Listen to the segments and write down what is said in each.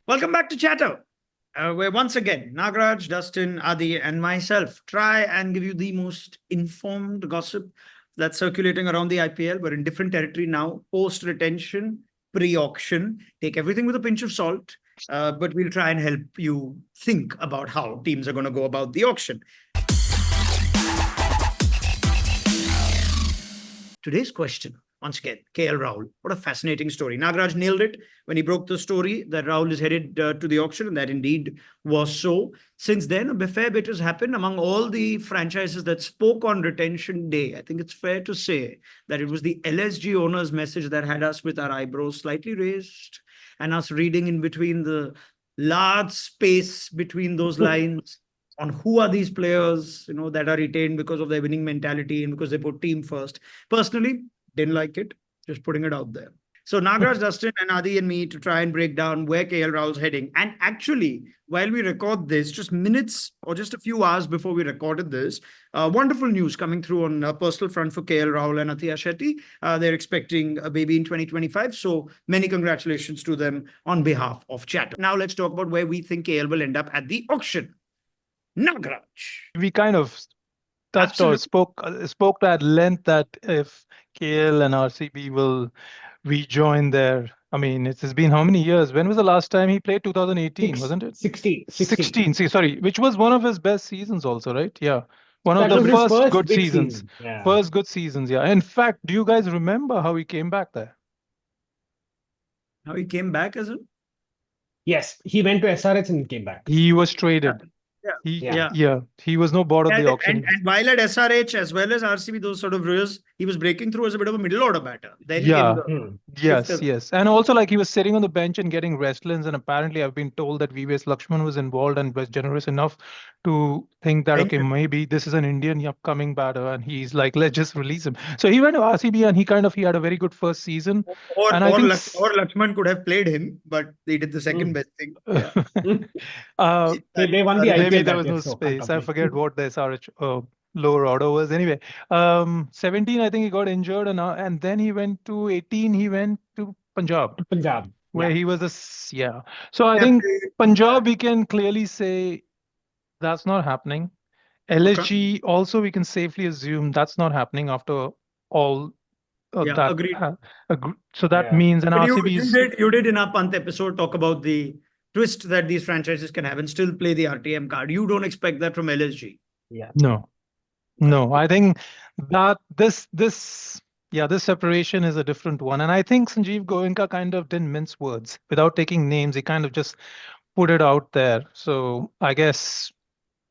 Welcome back to Chatter, where once again, Nagraj, Dustin, Adi, and myself try and give you the most informed gossip that's circulating around the IPL. We're in different territory now, post-retention, pre-auction. Take everything with a pinch of salt, but we'll try and help you think about how teams are going to go about the auction. Today's question, once again, KL Rahul. What a fascinating story. Nagraj nailed it when he broke the story that Rahul is headed to the auction, and that indeed was so. Since then, a fair bit has happened among all the franchises that spoke on retention day. I think it's fair to say that it was the LSG owners' message that had us with our eyebrows slightly raised and us reading in between the large space between those lines on who are these players, that are retained because of their winning mentality and because they put team first. Personally, didn't like it. Just putting it out there. So Nagraj, Dustin, and Adi and me to try and break down where KL Rahul's heading. And actually, while we record this, just minutes or just a few hours before we recorded this, wonderful news coming through on a personal front for KL Rahul and Athiya Shetty. They're expecting a baby in 2025. So many congratulations to them on behalf of Chatter. Now let's talk about where we think KL will end up at the auction. Nagraj. We kind of touched or spoke at length that if KL and RCB will rejoin their, it's been how many years? When was the last time he played? 2018, wasn't it? 16. Sorry, which was one of his best seasons also, right? Yeah. One of That the was his first good big seasons. season. Yeah. First good seasons, yeah. In fact, do you guys remember how he came back there? How he came back, as in? Yes, he went to SRH and came back. He was traded. He was no board of the auction. And while at SRH as well as RCB, those sort of years, he was breaking through as a bit of a middle order batter. Then Yes. And also like he was sitting on the bench and getting wrestlings, and apparently I've been told that VVS Laxman was involved and was generous enough to think that, okay, maybe this is an Indian upcoming batter, and he's like, let's just release him. So he went to RCB and he had a very good first season. Or Laxman could have played him, but they did the second best thing. Yeah. They won the maybe IPL there was no space. I forget what the SRH lower order was. Anyway, 17, I think he got injured, and then he went to 18. He went to Punjab, where he was So I think Punjab, we can clearly say that's not happening. LSG also, we can safely assume that's not happening after all. Agreed. So that means an RCB. You did in our Pant episode talk about the twist that these franchises can have and still play the RTM card. You don't expect that from LSG. Yeah. No. I think that this separation is a different one. And I think Rahul-Goenka kind of didn't mince words without taking names. He kind of just put it out there. So I guess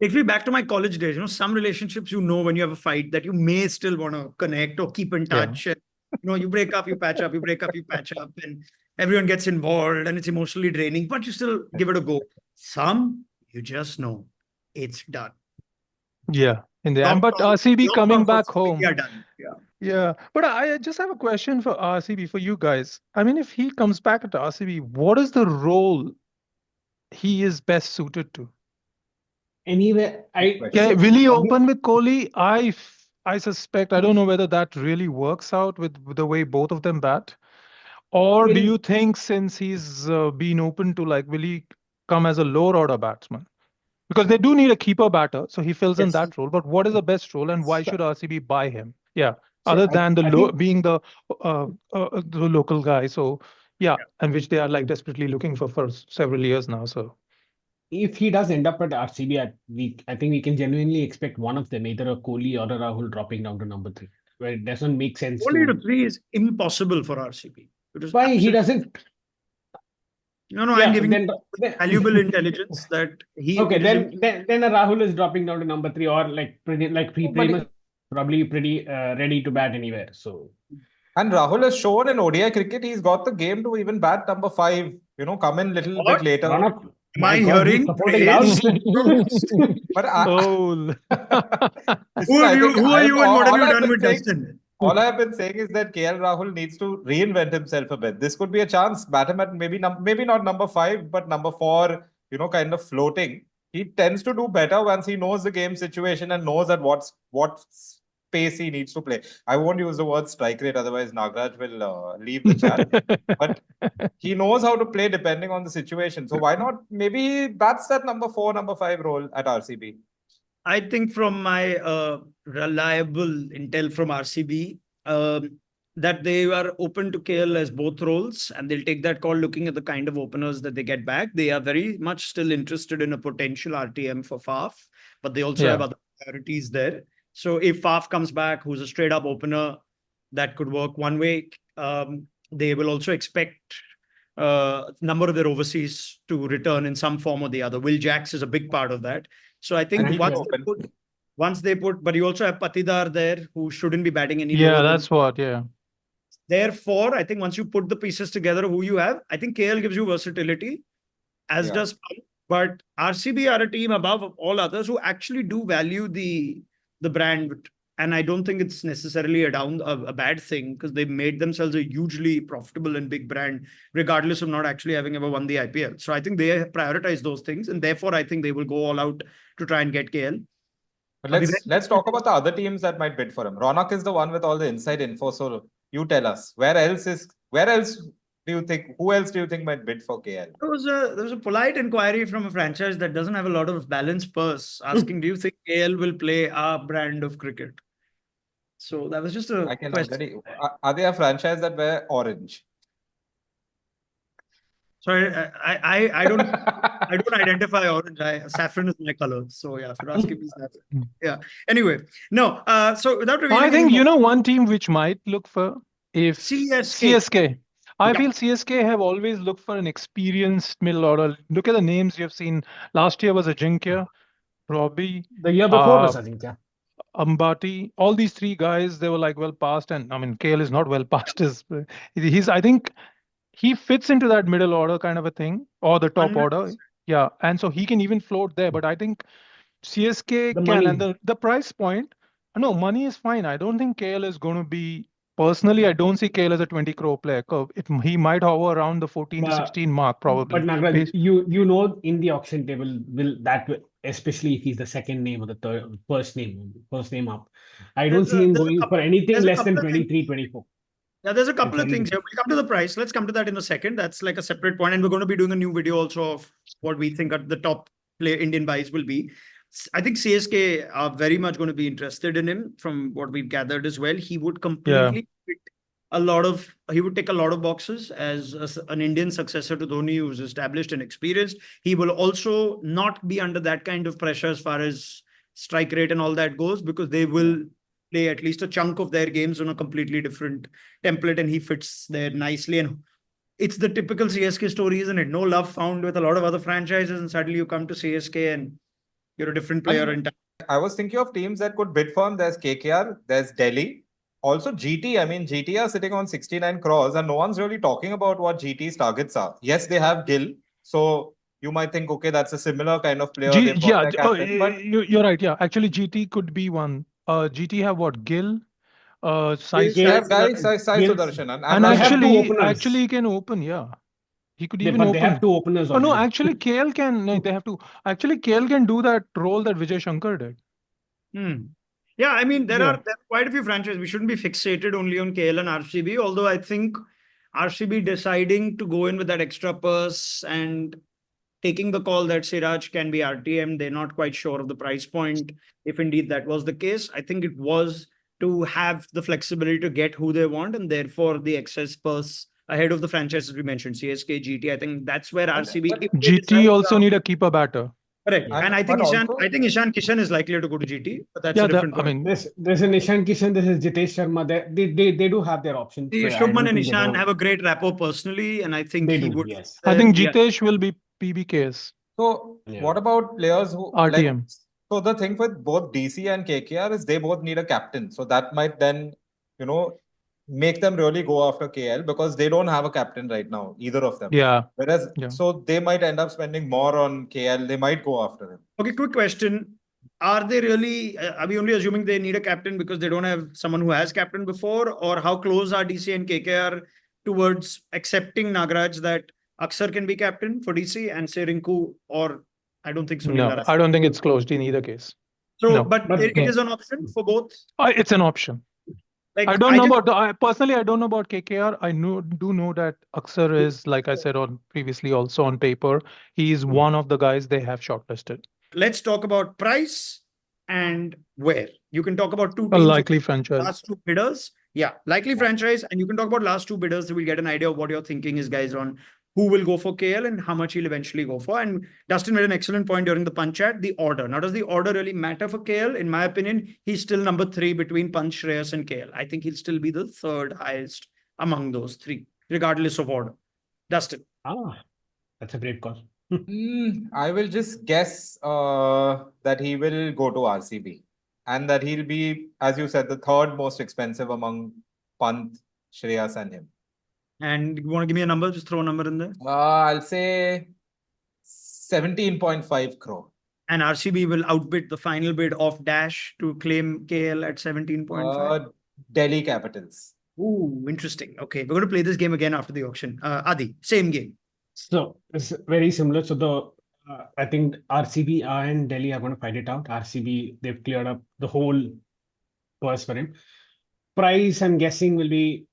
takes me back to my college days. Some relationships, when you have a fight that you may still want to connect or keep in touch. And, you break up, you patch up, you break up, you patch up, and everyone gets involved and it's emotionally draining, but you still give it a go. Some, you just know it's done. Yeah. In the end, but RCB coming back home. They are done. Yeah. But I just have a question for RCB, for you guys. If he comes back at RCB, what is the role he is best suited to? Anyway, will he open with Kohli? I suspect, I don't know whether that really works out with the way both of them bat. Or do you think since he's been open to, will he come as a lower order batsman? Because they do need a keeper batter, so he fills in that role. But what is the best role, and why should RCB buy him? Yeah, other than being the local guy. So and which they are desperately looking for several years now. So if he does end up at RCB, I think we can genuinely expect one of them, either a Kohli or a Rahul, dropping down to number 3. Where it doesn't make sense. Kohli to 3 is impossible for RCB. Why he doesn't? I'm giving valuable intelligence that he. Okay, then a Rahul is dropping down to number 3, or probably pretty ready to bat anywhere. So, and Rahul has shown in ODI cricket he's got the game to even bat number 5. Come in little bit later. Am I hearing? But who are you and what have you done with Dustin? All I have been saying is that KL Rahul needs to reinvent himself a bit. This could be a chance. Bat him at maybe not number 5, but number 4, kind of floating. He tends to do better once he knows the game situation and knows at what pacey, needs to play. I won't use the word strike rate, otherwise Nagraj will leave the chat. But he knows how to play depending on the situation. So why not? Maybe that's that number 4, number 5 role at RCB. I think from my reliable intel from RCB, that they are open to KL as both roles, and they'll take that call looking at the kind of openers that they get back. They are very much still interested in a potential RTM for Faf, but they also have other priorities there. So if Faf comes back, who's a straight up opener, that could work one way. They will also expect number of their overseas to return in some form or the other. Will Jacks is a big part of that. So I think once they put, but you also have Patidar there, who shouldn't be batting any lower. That's what, Therefore, I think once you put the pieces together, who you have, I think KL gives you versatility, as does Pant. But RCB are a team above all others who actually do value the brand. And I don't think it's necessarily a bad thing, because they made themselves a hugely profitable and big brand, regardless of not actually having ever won the IPL. So I think they prioritize those things. And therefore, I think they will go all out to try and get KL. But let's talk about the other teams that might bid for him. Ronak is the one with all the inside info. So you tell us, who else do you think might bid for KL? There was a polite inquiry from a franchise that doesn't have a lot of balanced purse asking, do you think KL will play our brand of cricket? So that was just a question. Are they a franchise that wear orange? Sorry, I don't identify orange. Saffron is my color. So yeah, if you're asking me saffron. Yeah. Anyway, no. So without revealing, I think one team which might look for if CSK. I feel CSK have always looked for an experienced middle order. Look at the names you have seen. Last year was Ajinkya, Robbie. The year before was Ajinkya. Ambati, all these three guys, they were like well past, and I mean KL is not well past. I think he fits into that middle order kind of a thing, or the top 100%. Order. Yeah, and so he can even float there. But I think CSK and the price point. No, money is fine. I don't think KL is going to be. Personally, I don't see KL as a 20 crore player. He might hover around the 14 to 16 mark probably. But Nagraj, you know, in the auction table, especially if he's the second name or the first name up, I don't see him going for anything less than 23, 24. Yeah, there's a couple of things here. We'll come to the price. Let's come to that in a second. That's like a separate point. And we're going to be doing a new video also of what we think the top Indian buys will be. I think CSK are very much going to be interested in him from what we've gathered as well. He would completely fit he would tick a lot of boxes as an Indian successor to Dhoni, who's established and experienced. He will also not be under that kind of pressure as far as strike rate and all that goes, because they will play at least a chunk of their games on a completely different template, and he fits there nicely. And it's the typical CSK story, isn't it? No love found with a lot of other franchises, and suddenly you come to CSK and you're a different player. I was thinking of teams that could bid for him. There's KKR, there's Delhi. Also GT. I mean, GT are sitting on 69 crores and no one's really talking about what GT's targets are. Yes, they have Gill. So you might think, okay, that's a similar kind of player. You're right. Yeah, actually GT could be one. GT have what? Gill? Sai Sudarshan. And actually he can open, yeah. He could even open. They have two openers. Oh, no, actually KL can. No, they have to. Actually, KL can do that role that Vijay Shankar did. Yeah, I mean, there are quite a few franchises. We shouldn't be fixated only on KL and RCB. Although I think RCB deciding to go in with that extra purse and taking the call that Siraj can be RTM, they're not quite sure of the price point. If indeed that was the case, I think it was to have the flexibility to get who they want, and therefore the excess purse ahead of the franchises we mentioned, CSK, GT. I think that's where RCB... GT also need a keeper batter. Correct. Yeah. And I think Ishan Kishan is likely to go to GT, but that's a different point. I mean, there's an Ishan Kishan, this is Jitesh Sharma. They do have their options. Shubman and Ishan have a great rapport personally, and I think he would... Yes. I think Jitesh will be PBKs. So what about players who... RTM. So the thing with both DC and KKR is they both need a captain. So that might then, make them really go after KL because they don't have a captain right now, either of them. Yeah. Whereas, so they might end up spending more on KL. They might go after him. Okay, quick question. Are they really, are we only assuming they need a captain because they don't have someone who has captained before? Or how close are DC and KKR towards accepting Nagraj that Aksar can be captain for DC and say Rinku, or I don't think so. No, I don't think it's closed in either case. So, No. but But it is an option for both. It's an option. Like I don't know just- about personally. I don't know about KKR. I do know that Aksar is, like I said on previously, also on paper, he is one of the guys they have shortlisted. Let's talk about price and where. You can talk about two A teams. likely franchise. Last two bidders. Yeah, likely franchise. And you can talk about last two bidders. So we'll get an idea of what your thinking is, guys, on who will go for KL and how much he'll eventually go for. And Dustin made an excellent point during the punch chat, the order. Now, does the order really matter for KL? In my opinion, he's still number 3 between Punch, Shreyas, and KL. I think he'll still be the third highest among those three, regardless of order. Dustin. That's a great call. I will just guess that he will go to RCB and that he'll be, as you said, the third most expensive among Pant, Shreyas and him. And you want to give me a number? Just throw a number in there. I'll say 17.5 crore. And RCB will outbid the final bid of Dash to claim KL at 17.5. Delhi Capitals. Ooh, interesting. Okay, we're going to play this game again after the auction. Adi, same game. So it's very similar. So I think RCB and Delhi are going to fight it out. RCB, they've cleared up the whole purse for him. Price, I'm guessing, will be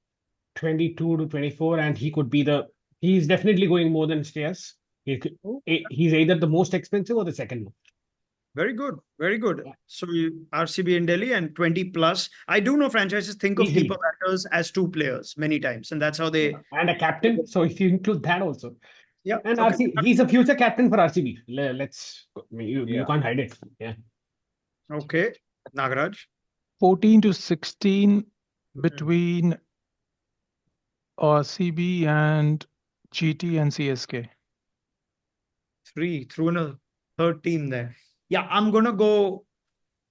22 to 24, and he's definitely going more than Shreyas. He's either the most expensive or the second one. Very good. Very good. So RCB in Delhi and 20 plus. I do know franchises think of Easily. keeper batters as 2 players many times. And that's how they... And a captain. So if you include that also. Yeah. And okay. he's a future captain for RCB. You can't hide it. Yeah. Okay. Nagaraj. 14 to 16 between RCB and GT and CSK. 3. Threw in a third team there. Yeah, I'm going to go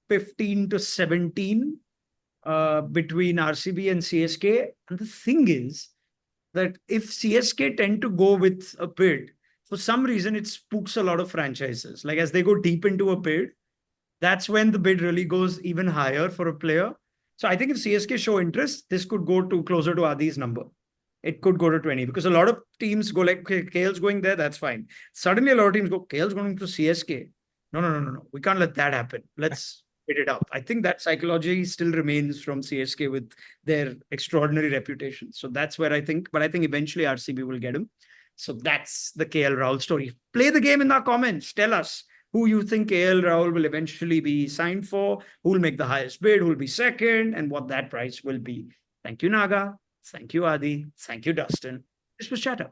15 to 17 between RCB and CSK. And the thing is that if CSK tend to go with a bid, for some reason, it spooks a lot of franchises. Like as they go deep into a bid, that's when the bid really goes even higher for a player. So I think if CSK show interest, this could go to closer to Adi's number. It could go to 20 because a lot of teams go like, okay, KL's going there, that's fine. Suddenly a lot of teams go, KL's going to CSK. No. We can't let that happen. Let's bid it out. I think that psychology still remains from CSK with their extraordinary reputation. So that's where I think, but I think eventually RCB will get him. So that's the KL Rahul story. Play the game in our comments. Tell us who you think KL Rahul will eventually be signed for, who will make the highest bid, who will be second, and what that price will be. Thank you, Naga. Thank you, Adi. Thank you, Dustin. This was Chatter.